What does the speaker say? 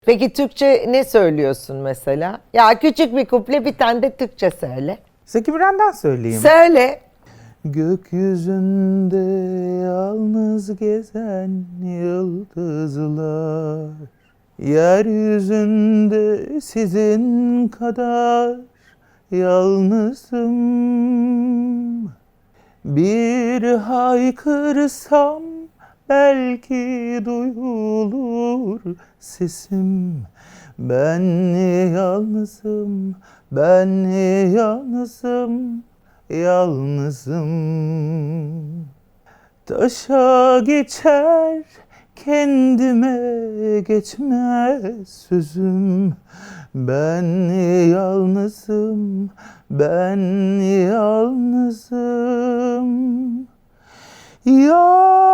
Peki Türkçe ne söylüyorsun mesela? Ya küçük bir kuple, bir tane de Türkçe söyle. Zeki Müren'den söyleyeyim. Söyle. Gökyüzünde yalnız gezen yıldızlar, yeryüzünde sizin kadar yalnızım. Bir haykırsam belki duyulur sesim. Ben yalnızım, ben yalnızım, yalnızım. Taşa geçer, kendime geçmez sözüm. Ben yalnızım, ben yalnızım. Yalnızım.